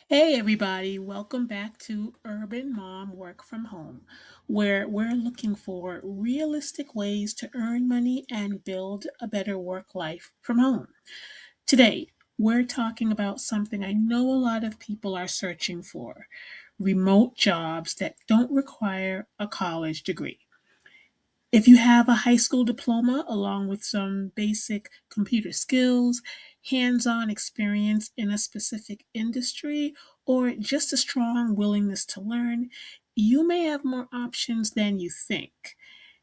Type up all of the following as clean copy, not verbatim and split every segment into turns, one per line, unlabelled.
Hey everybody, welcome back to Urban Mom Work from Home, where we're looking for realistic ways to earn money and build a better work life from home. Today, we're talking about something I know a lot of people are searching for: remote jobs that don't require a college degree. If you have a high school diploma along with some basic computer skills, hands on experience in a specific industry, or just a strong willingness to learn, you may have more options than you think.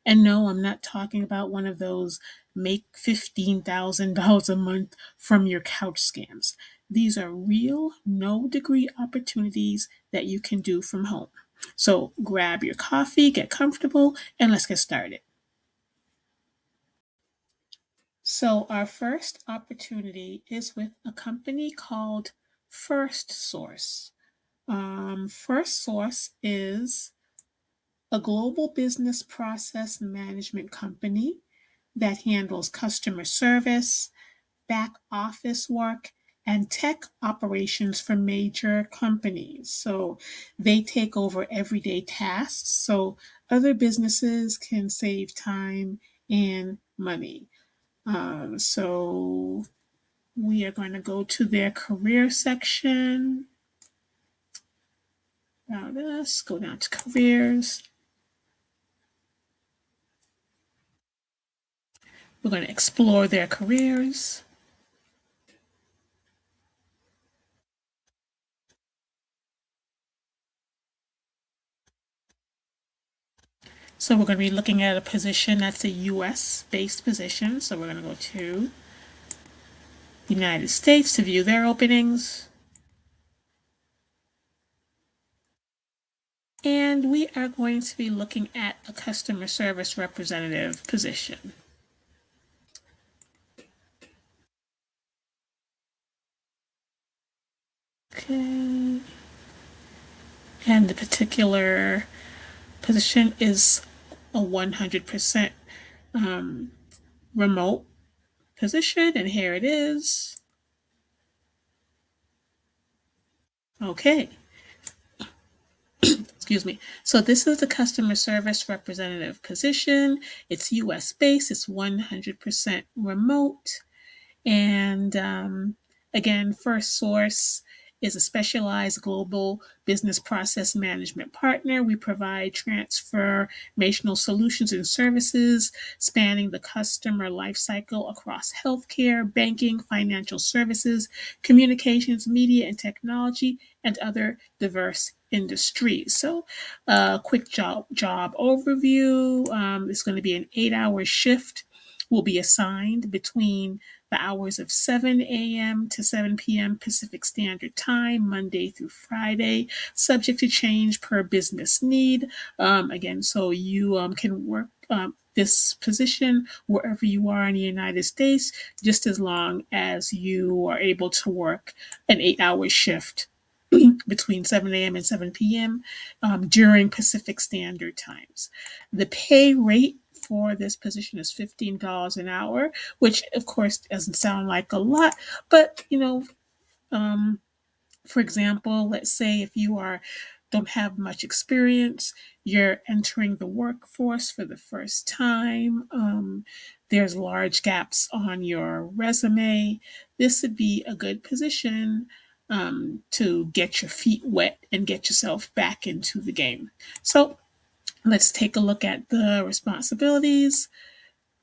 And no, I'm not talking about one of those make $15,000 a month from your couch scams. These are real, no degree opportunities that you can do from home. So grab your coffee, get comfortable, and let's get started. So, our first opportunity is with a company called First Source. First Source is a global business process management company that handles customer service, back office work, and tech operations for major companies. So they take over everyday tasks so other businesses can save time and money. So we are going to go to their career section. About this, go down to careers. We're going to explore their careers. So we're going to be looking at a position that's a US based position. So we're going to go to the United States to view their openings. And we are going to be looking at a customer service representative position. Okay. And the particular position is a 100% um, remote position, and here it is. Okay, excuse me. So this is the customer service representative position. It's US based, it's 100% remote. And again, First Source is a specialized global business process management partner. We provide transformational solutions and services spanning the customer lifecycle across healthcare, banking, financial services, communications, media, and technology, and other diverse industries. So, quick job overview. It's going to be an 8 hour shift. Will be assigned between the hours of 7 a.m. to 7 p.m. Pacific Standard Time, Monday through Friday, subject to change per business need. Again, so you can work this position wherever you are in the United States, just as long as you are able to work an 8 hour shift between 7 a.m. and 7 p.m. During Pacific Standard Times. The pay rate for this position is $15 an hour, which of course doesn't sound like a lot, but um, for example, let's say if you are don't have much experience, you're entering the workforce for the first time, there's large gaps on your resume, this would be a good position to get your feet wet and get yourself back into the game. So let's take a look at the responsibilities.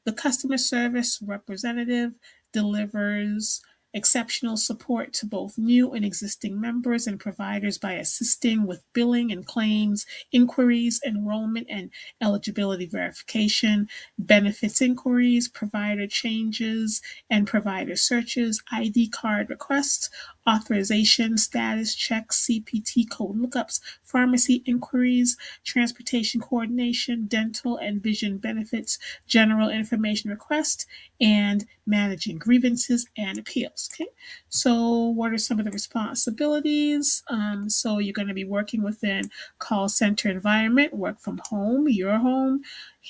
The customer service representative delivers exceptional support to both new and existing members and providers by assisting with billing and claims, inquiries, enrollment and eligibility verification, benefits inquiries, provider changes and provider searches, ID card requests, authorization, status checks, CPT code lookups, pharmacy inquiries, transportation coordination, dental and vision benefits, general information request, and managing grievances and appeals. Okay, so what are some of the responsibilities? So you're going to be working within call center environment, work from home, your home,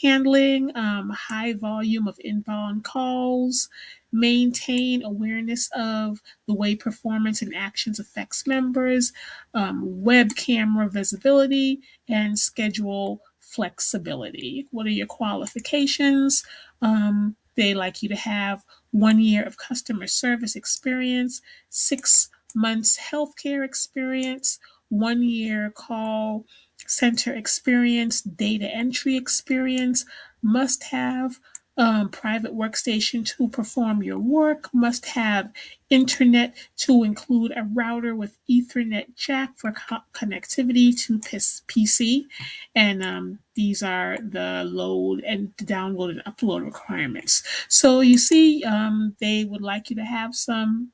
handling high volume of inbound calls, maintain awareness of the way performance and actions affects members, web camera visibility, and schedule flexibility. What are your qualifications? They like you to have 1 year of customer service experience, 6 months healthcare experience, 1 year call center experience, data entry experience, must have private workstation to perform your work, must have internet to include a router with Ethernet jack for connectivity to PC. And these are the load and download and upload requirements. So you see, they would like you to have some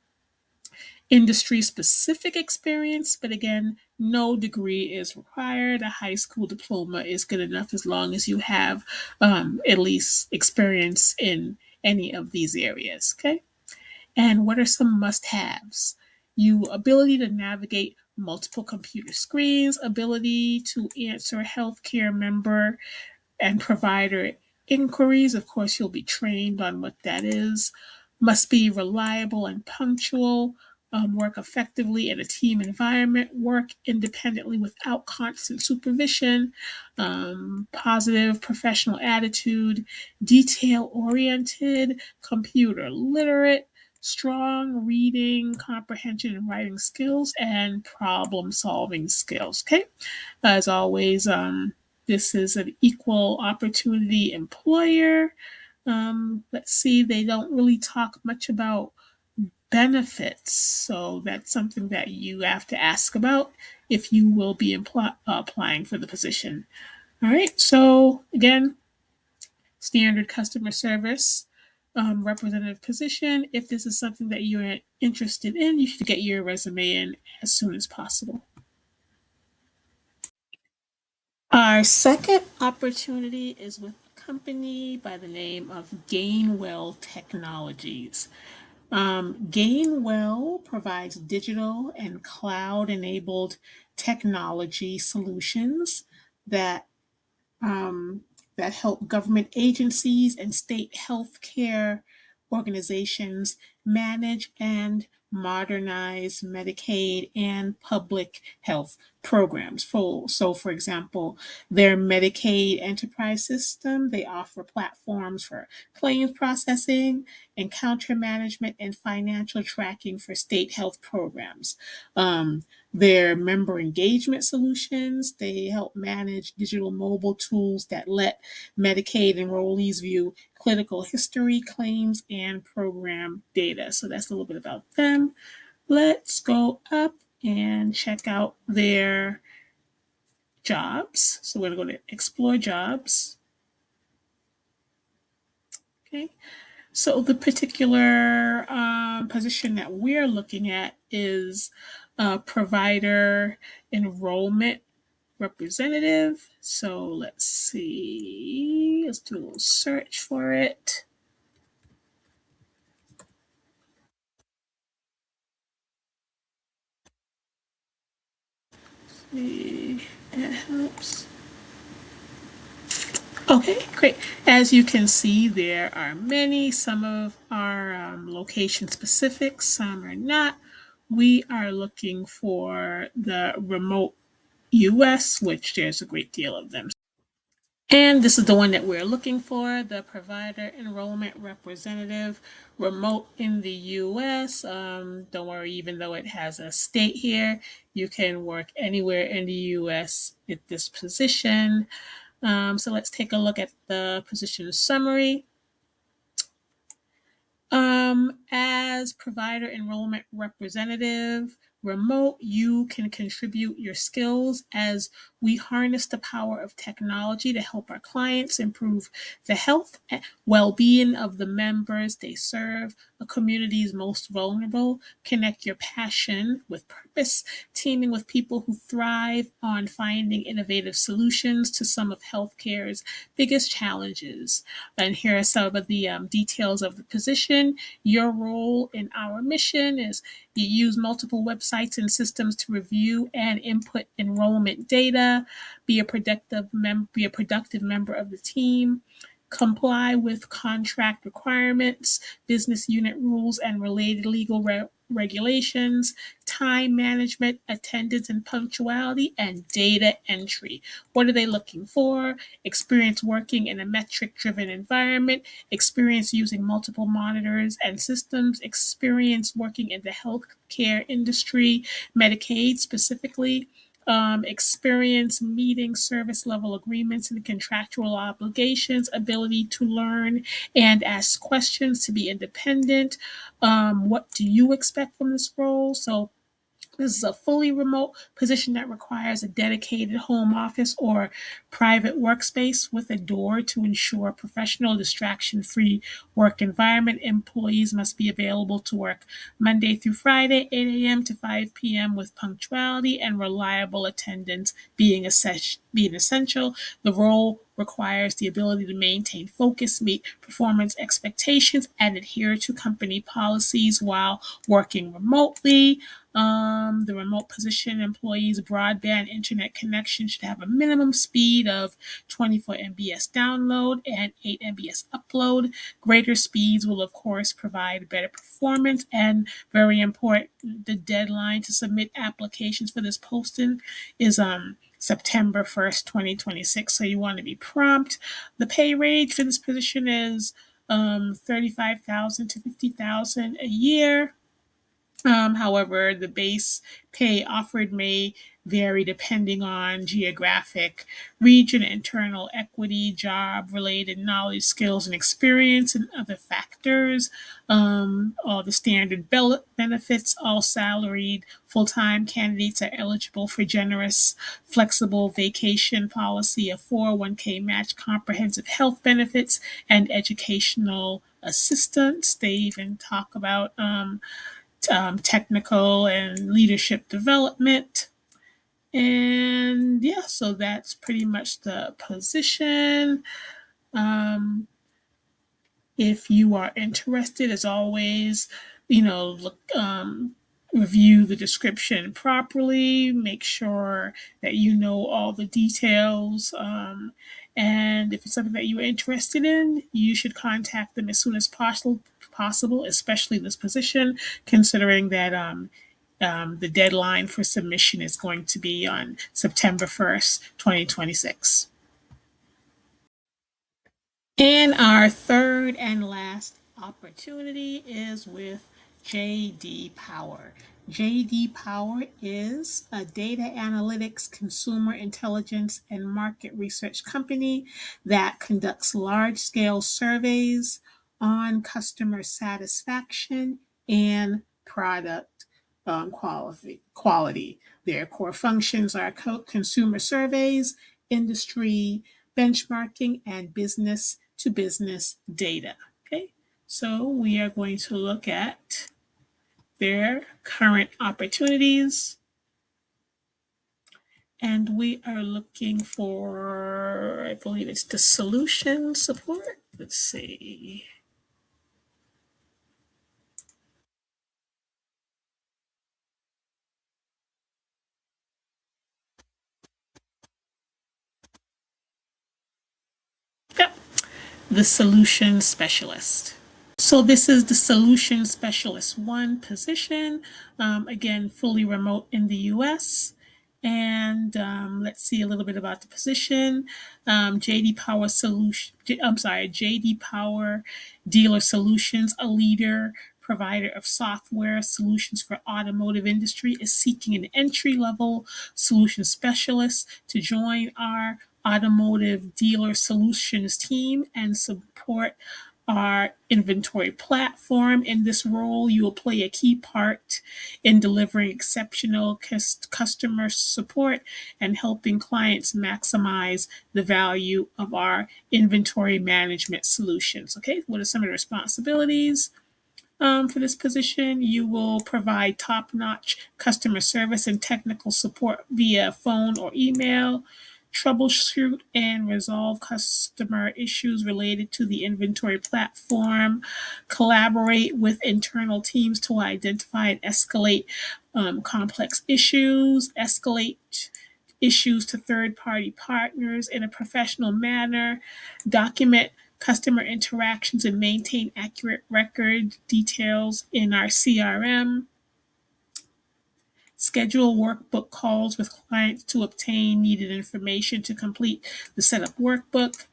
industry specific experience, but again, no degree is required. A high school diploma is good enough as long as you have at least experience in any of these areas. Okay. And what are some must haves? You ability to navigate multiple computer screens, ability to answer healthcare member and provider inquiries. Of course, you'll be trained on what that is. Must be reliable and punctual. Work effectively in a team environment. Work independently without constant supervision. Positive professional attitude. Detail oriented. Computer literate. Strong reading, comprehension, and writing skills, and problem solving skills. Okay. As always, this is an equal opportunity employer. Let's see, they don't really talk much about benefits. So that's something that you have to ask about if you will be applying for the position. All right. So again, standard customer service representative position. If this is something that you're interested in, you should get your resume in as soon as possible. Our second opportunity is with a company by the name of Gainwell Technologies. Gainwell provides digital and cloud enabled technology solutions that um, that help government agencies and state healthcare organizations manage and modernize Medicaid and public health programs. For example, their Medicaid enterprise system, they offer platforms for claims processing, encounter management, and financial tracking for state health programs. Um, their member engagement solutions, they help manage digital mobile tools that let Medicaid enrollees view clinical history, claims, and program data. So that's a little bit about them. Let's go up and check out their jobs. So we're going to go to explore jobs. Okay. So the particular position that we're looking at is provider enrollment representative. So let's see. Let's do a little search for it. See, that helps. Okay, great. As you can see, there are many. Some of our location specific, some are not. We are looking for the remote US, which there's a great deal of them. And this is the one that we're looking for, the provider enrollment representative, remote in the US. Don't worry, even though it has a state here, you can work anywhere in the US at this position. So let's take a look at the position summary. As provider enrollment representative, remote, you can contribute your skills as we harness the power of technology to help our clients improve the health and well-being of the members they serve, a community's most vulnerable. Connect your passion with purpose, teaming with people who thrive on finding innovative solutions to some of healthcare's biggest challenges. And here are some of the details of the position. Your role in our mission is you use multiple websites and systems to review and input enrollment data, be a productive member of the team, comply with contract requirements, business unit rules, and related legal regulations, time management, attendance and punctuality, and data entry. What are they looking for? Experience working in a metric driven environment, experience using multiple monitors and systems, experience working in the healthcare industry, Medicaid specifically, experience meeting service level agreements and contractual obligations, ability to learn and ask questions, to be independent. What do you expect from this role? So, this is a fully remote position that requires a dedicated home office or private workspace with a door to ensure a professional, distraction free work environment. Employees must be available to work Monday through Friday, 8 a.m. to 5 p.m., with punctuality and reliable attendance being essential. The role requires the ability to maintain focus, meet performance expectations, and adhere to company policies while working remotely. The remote position employees' broadband internet connection should have a minimum speed of 24 MBS download and 8 MBS upload. Greater speeds will, of course, provide better performance. And very important, the deadline to submit applications for this posting is September 1st, 2026. So you want to be prompt. The pay range for this position is 35,000 to 50,000 a year. However, the base pay offered may vary depending on geographic region, internal equity, job related knowledge, skills, and experience, and other factors. All the standard benefits, all salaried full time candidates are eligible for generous, flexible vacation policy, a 401k match, comprehensive health benefits, and educational assistance. They even talk about technical and leadership development. And yeah, so that's pretty much the position. Um, if you are interested, as always, look, review the description properly, make sure that you know all the details. And if it's something that you're interested in, you should contact them as soon as possible, especially this position, considering that the deadline for submission is going to be on September 1st, 2026. And our third and last opportunity is with JD Power. JD Power is a data analytics, consumer intelligence, and market research company that conducts large scale surveys on customer satisfaction and product quality. Their core functions are consumer surveys, industry benchmarking, and business to business data. Okay, so we are going to look at their current opportunities, and we are looking for, I believe it's the solution support. Let's see. Yep, the solution specialist. So this is the solution specialist one position, again, fully remote in the US. And let's see a little bit about the position. JD Power Solution, I'm sorry, JD Power Dealer Solutions, a leader provider of software solutions for automotive industry, is seeking an entry level solution specialist to join our automotive dealer solutions team and support our inventory platform. In this role, you will play a key part in delivering exceptional customer support and helping clients maximize the value of our inventory management solutions. Okay, what are some of the responsibilities? For this position, you will provide top notch customer service and technical support via phone or email, troubleshoot and resolve customer issues related to the inventory platform, collaborate with internal teams to identify and escalate complex issues, escalate issues to third party partners in a professional manner, document customer interactions and maintain accurate record details in our CRM, schedule workbook calls with clients to obtain needed information to complete the setup workbook,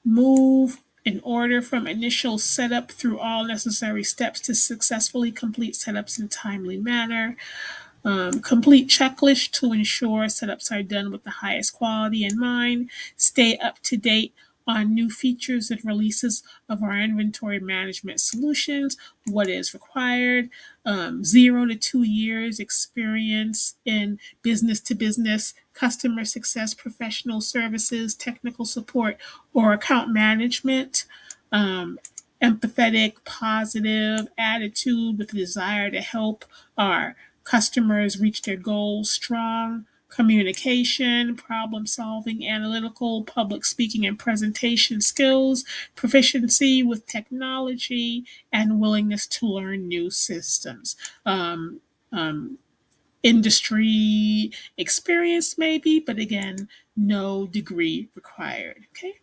move in order from initial setup through all necessary steps to successfully complete setups in a timely manner, complete checklist to ensure setups are done with the highest quality in mind, stay up to date on new features and releases of our inventory management solutions, what is required, 0 to 2 years experience in business to business, customer success, professional services, technical support, or account management, um, empathetic, positive attitude with a desire to help our customers reach their goals, strong communication, problem solving, analytical, public speaking, and presentation skills, proficiency with technology, and willingness to learn new systems. Um, um, Industry experience, maybe, but again, no degree required. Okay.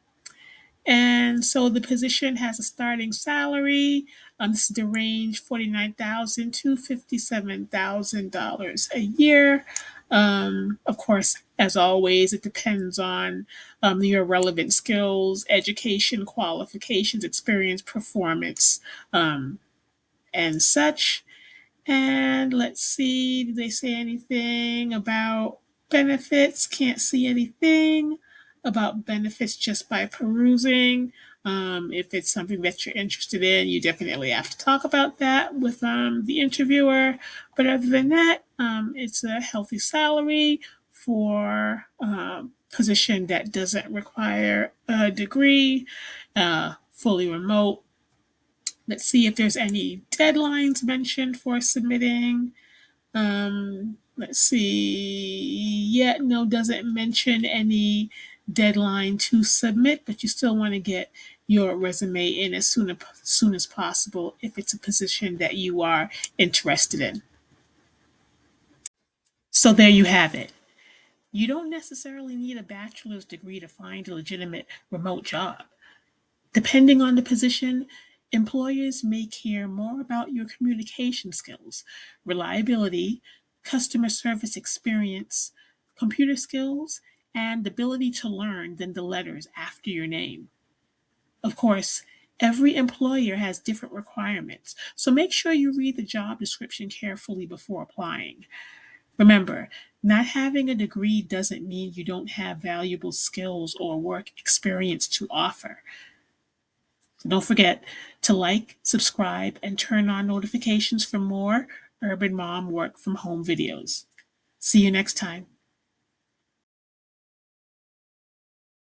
And so the position has a starting salary. This is the range $49,000 to $57,000 a year. Of course, as always, it depends on your relevant skills, education, qualifications, experience, performance, um, and such. And let's see, did they say anything about benefits? Can't see anything about benefits just by perusing. If it's something that you're interested in, you definitely have to talk about that with the interviewer. But other than that, it's a healthy salary for a position that doesn't require a degree, fully remote. Let's see if there's any deadlines mentioned for submitting. Let's see. Yeah, no, doesn't mention any deadline to submit, but you still want to get your resume in as soon as possible if it's a position that you are interested in. So there you have it. You don't necessarily need a bachelor's degree to find a legitimate remote job. Depending on the position, employers may care more about your communication skills, reliability, customer service experience, computer skills, and ability to learn than the letters after your name. Of course, every employer has different requirements, so make sure you read the job description carefully before applying. Remember, not having a degree doesn't mean you don't have valuable skills or work experience to offer. So don't forget to like, subscribe, and turn on notifications for more Urban Mom work from home videos. See you next time.